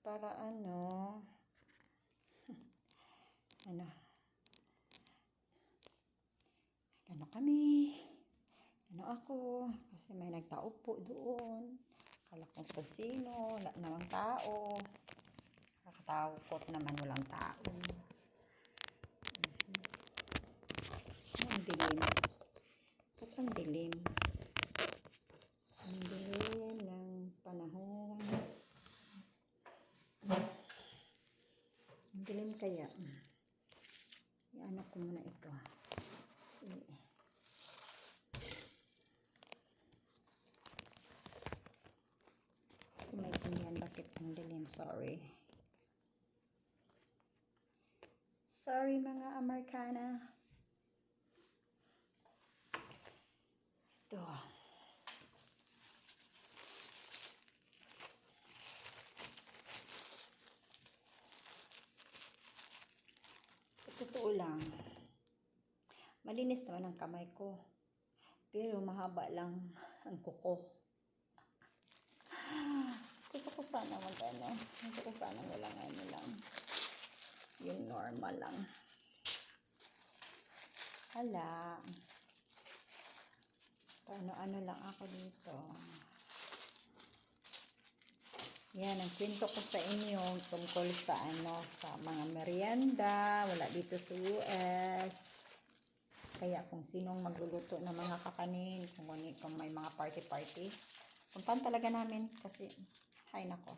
para ano kami, ako, kasi may nagtaupo doon. Kala kong kusino, wala namang tao. Nakakatakot naman, walang tao. Ang dilim. Ba't ang dilim? Ang dilim ng panahon. Ang dilim kaya. Iano ko muna ito. Kung may tindihan, bakit ang dilim? Sorry. Sorry mga Amerikana. Ito. Totoo lang. Malinis naman ang kamay ko. Pero mahaba lang ang kuko. Gusto ko sana Gusto ko sana walang lang. Yung normal lang. Hala. Ano lang ako dito. Yan, ang kwento ko sa inyo tungkol sa sa mga merienda. Wala dito sa US. Kaya kung sinong magluluto ng mga kakanin, kung may mga party-party, puntahan talaga namin kasi, hay nako,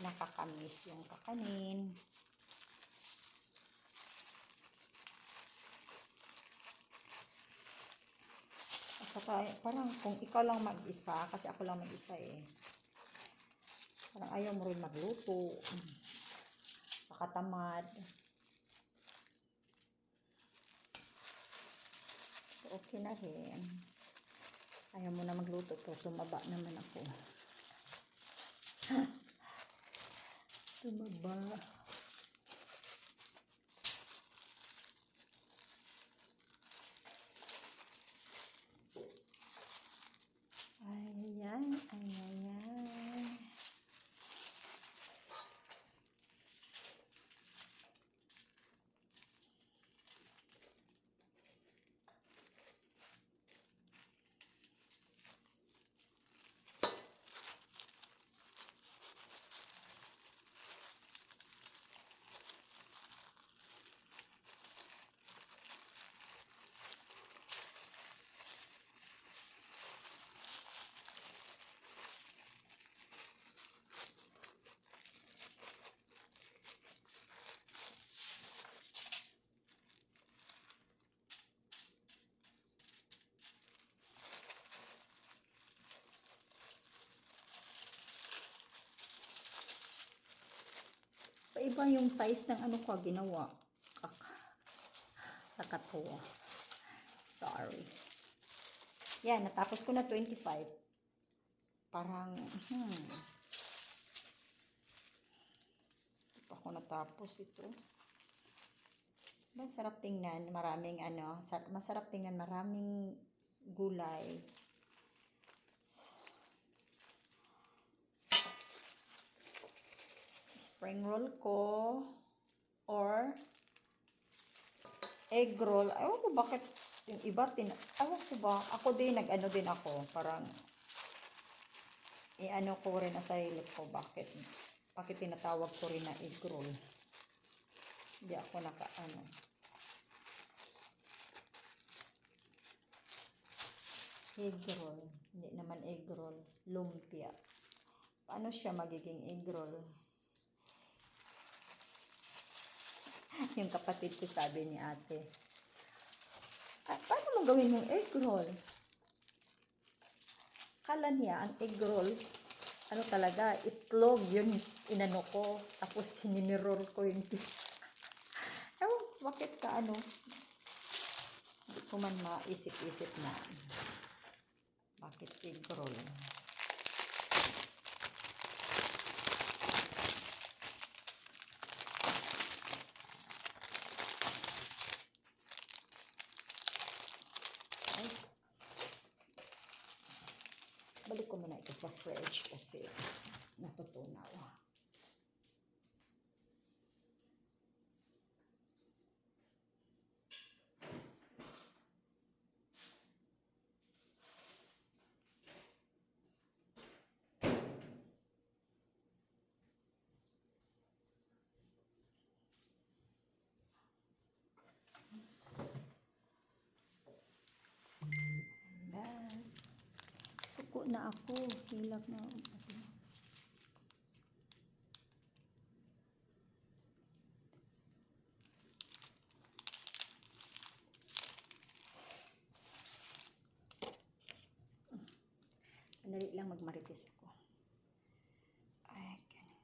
nakakamiss yung kakanin. At saka, parang kung ikaw lang mag-isa, kasi ako lang mag-isa parang ayaw mo rin magluto. Nakatamad. Okay na rin. Ayaw mo na magluto, pero tumaba naman ako. Tumaba. Ayan. Iba yung size ng ko ginawa. Nakakatuwa. Sorry. Yan, natapos ko na 25. Parang, Hindi pa ako natapos ito. Masarap tingnan, masarap tingnan, maraming gulay. Spring roll ko or egg roll. Ayaw ko bakit yung iba ayaw ko ba? Ako din, din ako. Parang ko rin sa sarili ko. Bakit tinatawag ko rin na egg roll? Hindi ako egg roll. Hindi naman egg roll. Lumpia. Paano siya magiging egg roll? Yung kapatid ko sabi ni ate, paano mo gawin yung egg roll? Kala niya, ang egg roll, talaga, itlog, yun, inano ko, tapos sininirol ko yung bakit ka hindi ko man maisip-isip na, bakit egg roll? Balik ko muna ito sa fridge kasi natutunaw. na ako. Hilak na ako. Sandali lang magmarites ako. Ay, ganun.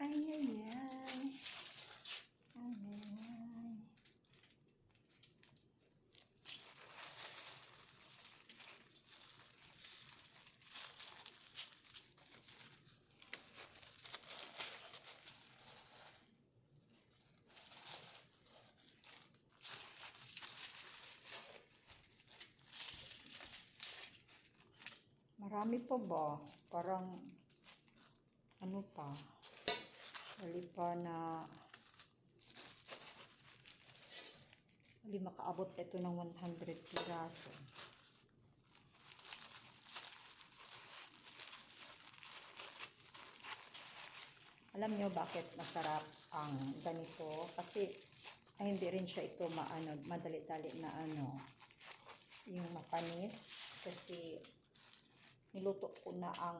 Ay, ay, ay. Ay, ay, ay. Marami pa ba? Parang, ano pa? Wali pa na, wali makaabot pa ito ng 100 piraso. Alam nyo bakit masarap ang ganito? Kasi, ay hindi rin siya ito madali-dali na yung mapanis. Kasi, niluto ko na ang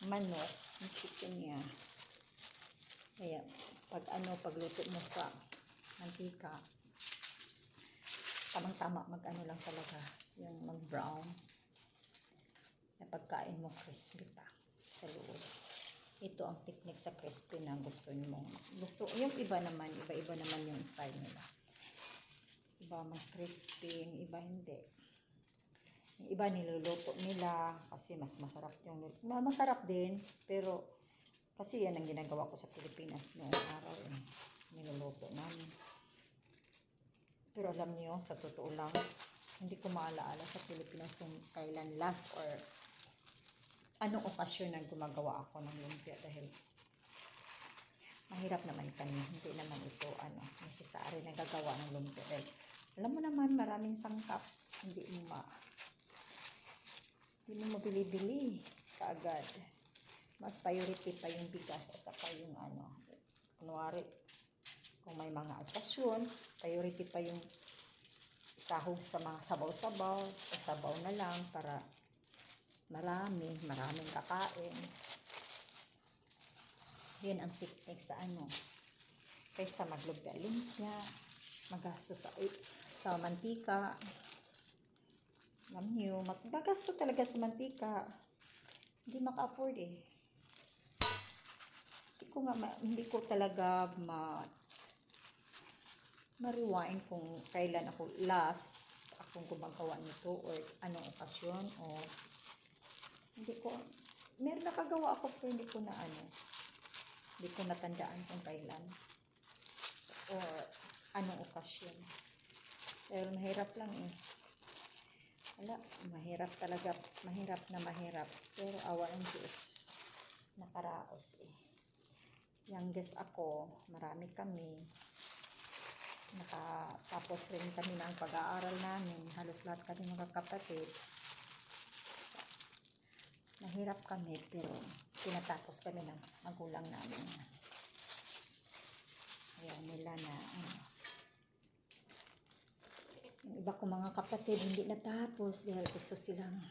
manok, yung chicken niya. Kaya, pagluto mo sa mantika, tamang-tama lang talaga, yung mag-brown. Pagkain mo crispy pa sa loob. Ito ang technique sa crispy na gusto yung iba naman yung style nila. Iba mag-crispy, yung iba hindi. Yung iba niluluto nila kasi mas masarap yung masarap din, pero kasi yan ang ginagawa ko sa Pilipinas noong araw niluluto namin. Pero alam niyo, sa totoo lang, hindi ko maalaala sa Pilipinas kung kailan last or anong okasyon na gumagawa ako ng lumpia dahil mahirap naman kami. Hindi naman ito necessary na gagawa ng lumpia dahil alam mo naman maraming sangkap. Hindi mo mabili-bili kaagad. Mas priority pa yung bigas at saka yung kunwari kung may mga okasyon, priority pa yung isahog sa mga sabaw-sabaw. Sabaw na lang para maraming kakain. Yun ang technique sa ano. Kaysa maglubya-lumpia, magasto sa mantika. Alam niyo, magasto talaga sa mantika. Hindi maka-afford eh. Hindi ko talaga ma-rewind kung kailan ako last akong gumagawa nito or anong okasyon o hindi ko, meron nakagawa ako pero hindi ko natandaan kung kailan or anong okasyon. Pero mahirap lang eh. Wala, mahirap talaga, mahirap. Pero awa ng Diyos, nakaraos eh. Youngest ako, marami kami. Tapos rin kami ng pag-aaral namin. Halos lahat kami mga kapatid. So, mahirap kami, pero tinatapos kami ng magulang namin. Ayaw nila na yung iba kong mga kapatid hindi natapos dahil gusto silang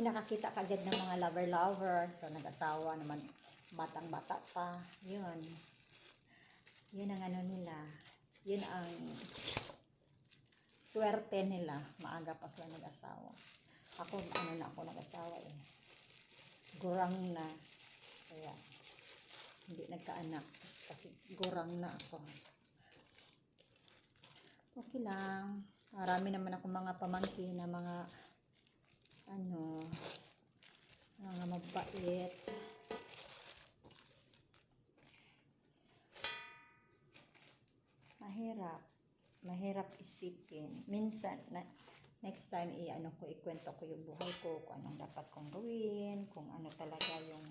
nakakita kagad ng mga lover. So nag-asawa naman, batang-bata pa. Yun ang ano nila. Yun ang swerte nila. Maaga pa sila nag-asawa. Ako, ako nag-asawa eh. Gurang na. Kaya, hindi nagkaanak. Kasi gurang na ako. Okay lang. Marami naman ako mga pamangkin na mga mabait. Mahirap isipin. Minsan, next time, ikwento ko yung buhay ko, kung anong dapat kong gawin, kung ano talaga yung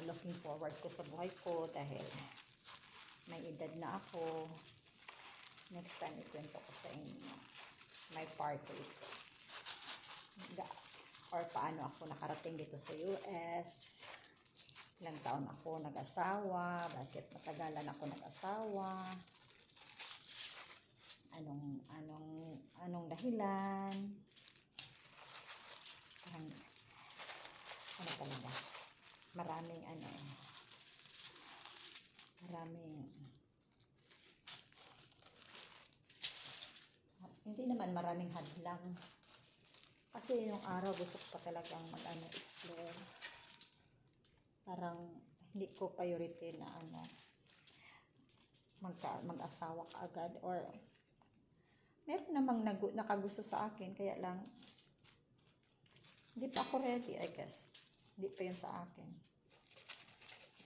looking forward ko sa buhay ko dahil may edad na ako. Next time, ikwento ko sa inyo. My part ko ito. Or paano ako nakarating dito sa US. Ilang taon ako nag-asawa. Bakit matagalan ako nag-asawa. Anong dahilan. Parang, talaga. Maraming hindi naman maraming hadlang. Kasi yung araw gusto ko pa talagang explore. Parang hindi ko priority na mag-asawa ka agad or meron namang nakagusto sa akin, kaya lang hindi pa ako ready, I guess. Hindi pa yun sa akin.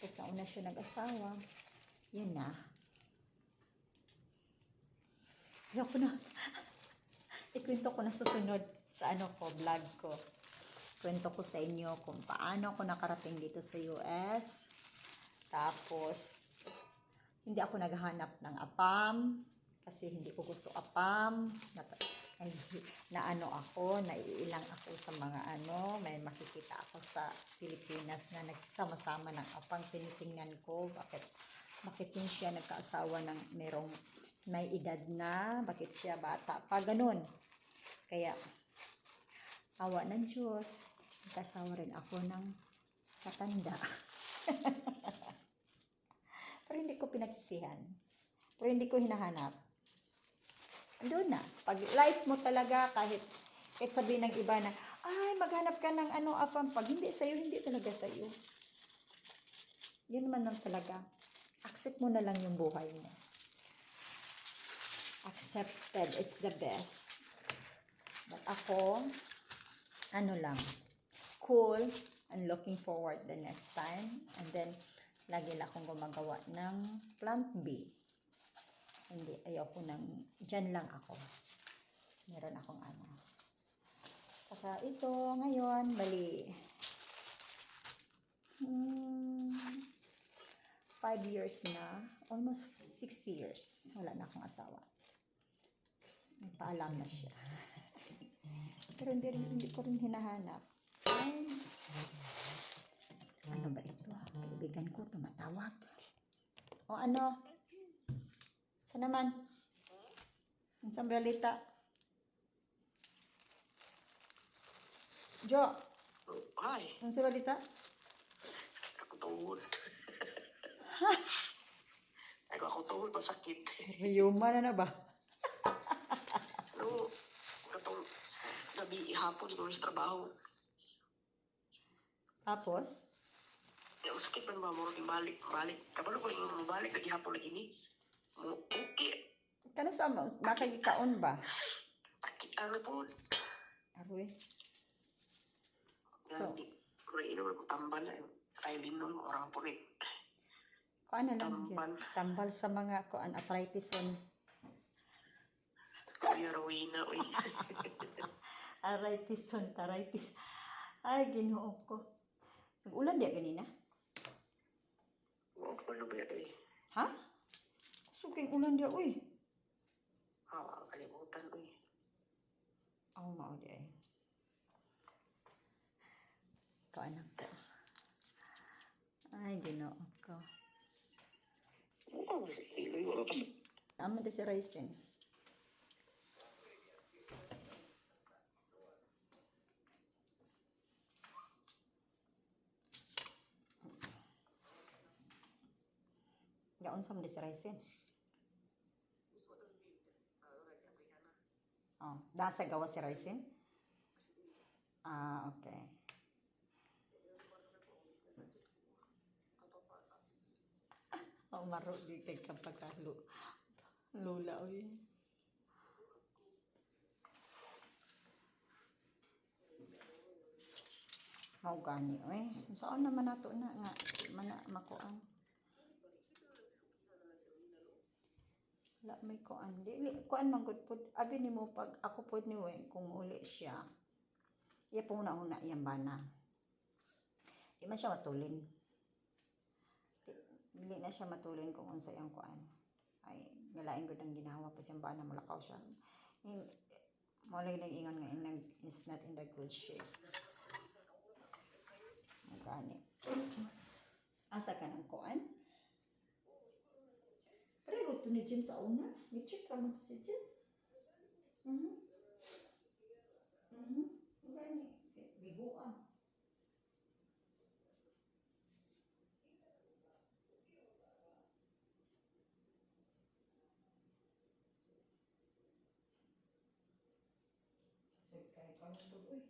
Tapos nauna siya nag-asawa, yun na. Ayoko na. Ikwento ko na sa sunod sa vlog ko. Kwento ko sa inyo kung paano ako nakarating dito sa US. Tapos, hindi ako naghahanap ng APAM. Kasi hindi ko gusto APAM. Naiilang ako sa mga may makikita ako sa Pilipinas na nagsama-sama ng APAM. Tinitingnan ko, bakit din siya nagkaasawa ng may edad na, bakit siya bata pa, ganun. Kaya, awa ng Diyos, nagkasawa rin ako ng matanda. Pero hindi ko pinagsisihan. Pero hindi ko hinahanap. Doon na. Pag life mo talaga, kahit sabihin ng iba na, ay, maghanap ka ng apam. Pag hindi sa'yo, hindi talaga sa'yo. Yun naman lang talaga. Accept mo na lang yung buhay mo. Accepted. It's the best. But ako, cool, and looking forward the next time. And then, lagi lang akong gumagawa ng plant B. Hindi, ayoko dyan lang ako. Meron akong Saka ito, ngayon, 5 years na, almost 6 years, wala na akong asawa. Nagpaalam na siya. Pero hindi ko rin hinahanap. Ay, ano ba ito? Kaibigan ko, tumatawag. O Saan naman? Ang sambalita. Jo. Hi. Ang sambalita? Ako tawod. Ano ako tungkol masakit. Rayuma na ba? Ano, katong gabi hapon siguro sa trabaho. Tapos, Yung sakit man ba mo rin balik. Kabalo ko yung balik lagi hapon lagi ni. Okay. kano sa nakagikaon ba? Takit ano po. Aroy. So, So, kung inom ko tambal na. Kaya linom orang po eh. kuan na lang yun. Tambal. Tambal sa mga kuan arthritis on. Kuya Rowena, uy. Arthritis. Ay, ginoo ko. Nag-ulan di ganina? Oo, kapalo ba yan eh. Ha? Suking ulan di uy. Kalimutan, uy. Ako mao di ay. Ikaw anak ko. Ay, ginoo ko. Oo, mas iloy mo kasi. Amo di si Ryzen. Gaon sa mo di si Ryzen. Oh, nasa gawa si Ryzen? Ah, okay. Oh, maro di kay kapagalo. Lula oy. Mao gani oy. Saan naman nato na nga mana makuan. Wala may kuan. Dili kuan man gud pud. Abi nimo pag ako pud ni we kung uli siya. Iya po una iyang bana. Di man siya matulin. Dili na siya matulin kung unsa iyang kuan. Ay ngalain gud ang ginawa pa siyang bana mulakaw siya. Malay lang ingon nga is not in the good shape. Gani. Asa ka ng kuan? Pero to ni Jim sa una. Ni-check ra man to si Jim. Gani. Biguan. So, kaya pa mo uy.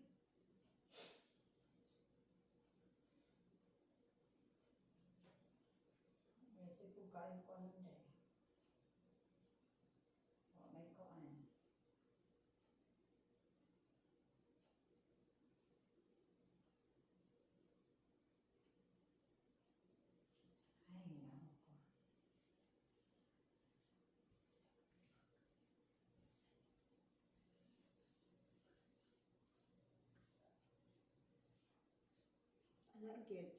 Yes, ito kain ko ano day. O, may kuan. Ay, ginoo ko. Ala, good.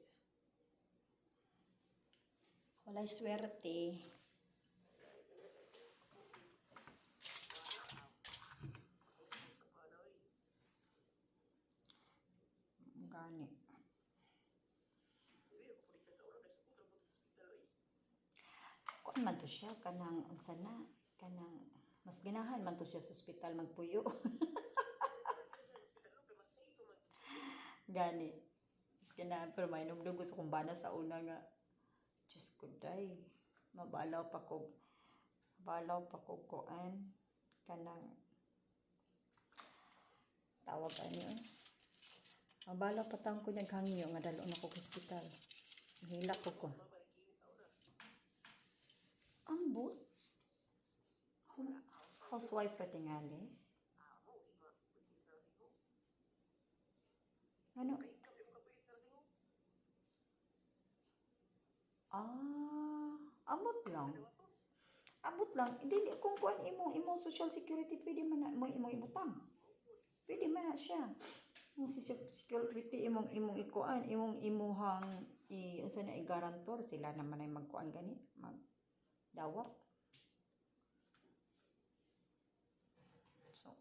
Walay swerte. Gani. Kuan man to siya kanang unsa na kanang mas ganahan man to siya sa ospital magpuyo. Gani. Mas ganahan pero may nugdog gusto kong bana sa una nga. Diyos ko day. Mabalaw pa ko kuan kanang tawag ano eh. Mabalaw pa taong ko niyang hangyo nga dalo na ko sa ospital. Hila ko. Ambot? Housewife pa tingali? Ano? Ambot lang. Ambot lang. Hindi, kung kuan imong social security, pwede man na mo imong ibutang. Pwede man na siya. Imong social security, imong ikuan, imong imuhang unsa na i-garantor sila naman ay magkuan gani, magdawat. So,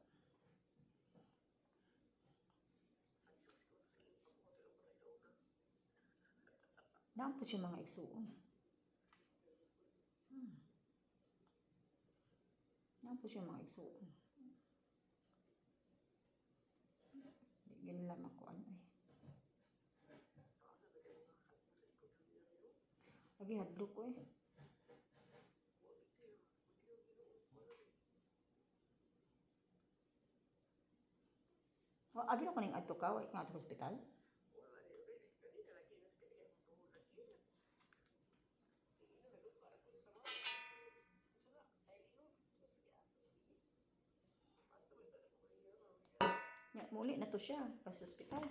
daan po siya mga igsuon. Daan po siya mga igsuon. Di nila makuan eh. Lagi hadlok ko eh. Abi na ko ning adto ka, wa ka nga hospital. Ya, muli na to siya sa hospital.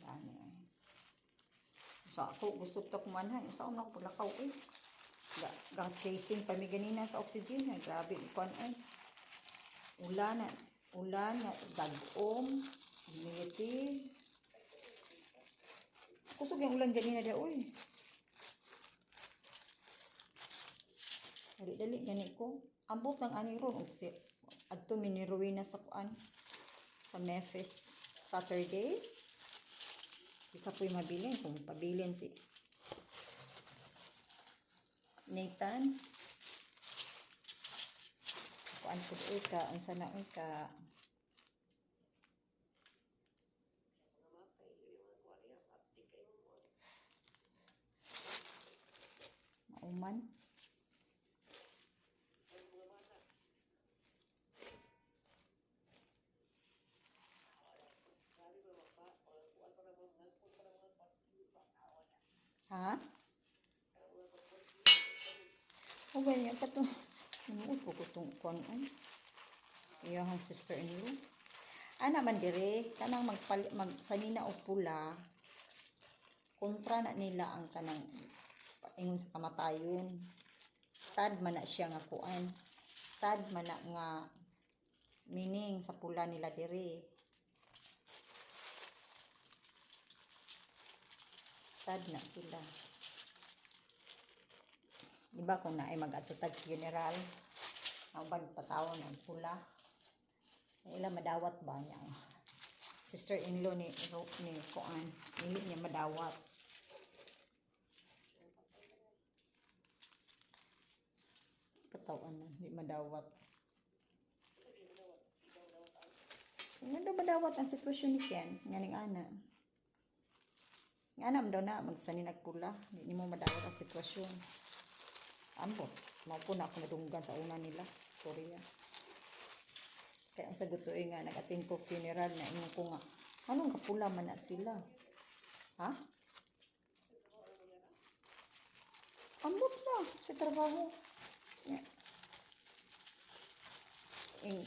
Yan. Sa ako gusto to kumanhan, sa una ko paglakaw eh. Chasing pa mi ganina sa oxygen, grabe ikon ay. Ulan na dagom, humidity. Kusog yung ulan ganina dia oy. Dali gani ko. Ambot ng ani ron adto miniruwi na sa kuan sa Memphis Saturday. Isa po'y mabilin kung pabilin si Nathan. Kuan ko ka ang sana ka mauman. Ha? O ganyan ka to. Namuot ko itong konon. Iyahang sister-in-law. Man dire, kanang magsanina o pula, kontra na nila ang kanang ingon sa kamatayon. Sad man na siya nga kuan. Sad man na nga meaning sa pula nila dire. Sad na sila. Diba kung naay mag-atutag funeral, ang pagpatawon ng pula, ila madawat ba niya? Sister-in-law ni Kuan, hindi niya madawat. Patawan na, hindi madawat. Hindi daw madawat ang sitwasyon ni Ken, nganing ana. Nga naman daw na, magsanin nagpula, hindi mo madawat ang sitwasyon. Ambot, maupo na ako nadunggan sa una nila, storya. Kaya ang sagot ko nga, nag-attend ko funeral na ingon ko nga, anong kapula man na sila? Ha? Ambot na, sa trabaho. Yeah.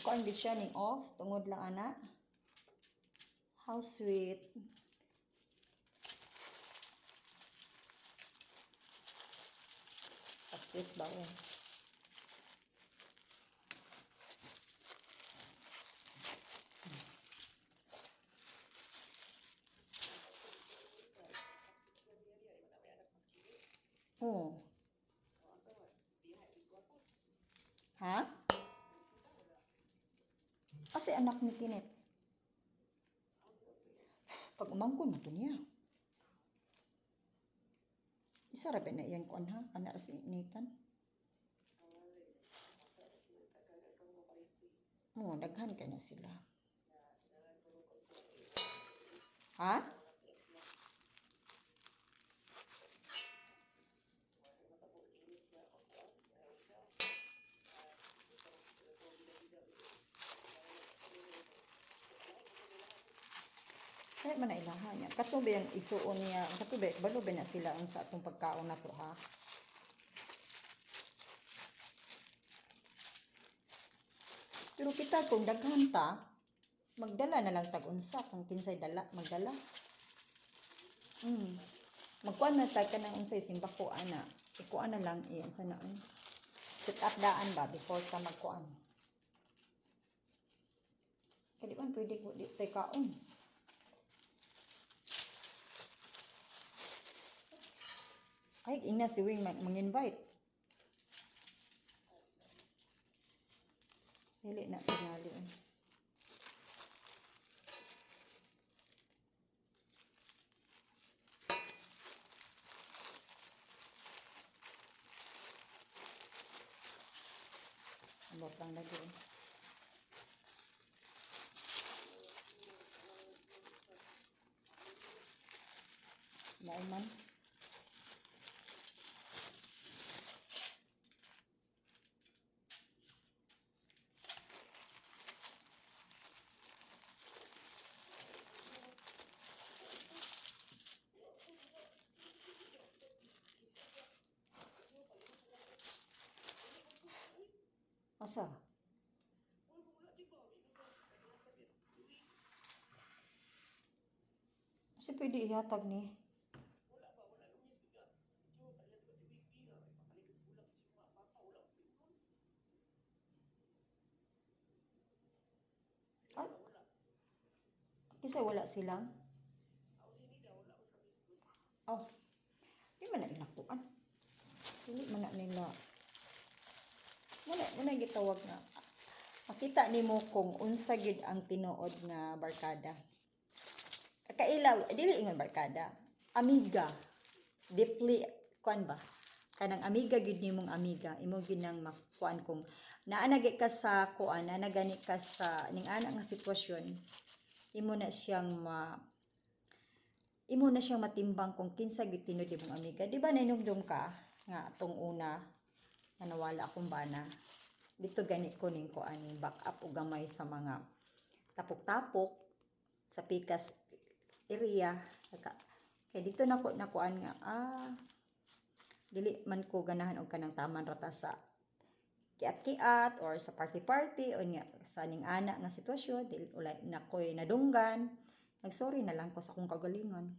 Kung hindi siya ning off, tungod lang ana. How sweet. Sweet ba yun? Oh. Ha? Kasi anak ni Kinit. Pag umangkon mo to niya. Isa rabi na iyan kuan ha, anak si Nathan. Daghan ka na sila. Ha? Kaya man na ilahan niya. Katubi ang igsuon niya. Katubi, balubi na sila ang sa atong pagkaon na to ha. Pero kita kung daghan ta, magdala na lang tag-unsa. Kung kinsay dala, magdala. Magkuhan na tag ka ng unsay simbako ana. Ikuan na lang iyan sa naon. Sit up daan ba before ka magkuan. Kaya di man pwede ko di tayo kaon. Ay, ina si Wing mag-invite. Dili na tingali. Abot lang lagi. Mauman. Asa? Kasi pwede ihatag ni. Ah, kasi wala silang. Oh, di man na ilakuan. Dili man na nila. Muna gitawag na. Makita nimo kung unsa gid ang tinuod nga barkada. Kailaw, dili ingon barkada. Amiga. Deeply, kuan ba? Kanang amiga gid nimong amiga. Imo gid nang makuan kung naanagi ka sa kuan, naanagani ka sa ning ana nga sitwasyon. Imo na siyang matimbang kung kinsa gid tinuod imong amiga. Di ba nainumdum ka nga atong una na nawala akong bana. Dito gani ko ning kuan back up og gamay sa mga tapok-tapok sa pikas area. Kay dito nakuan nga dili man ko ganahan og kanang taman rata sa kiat-kiat or sa party-party o nya sa ning ana nga sitwasyon dili ulay na ko'y nadunggan. Nagsorry na lang ko sa akong kagalingon.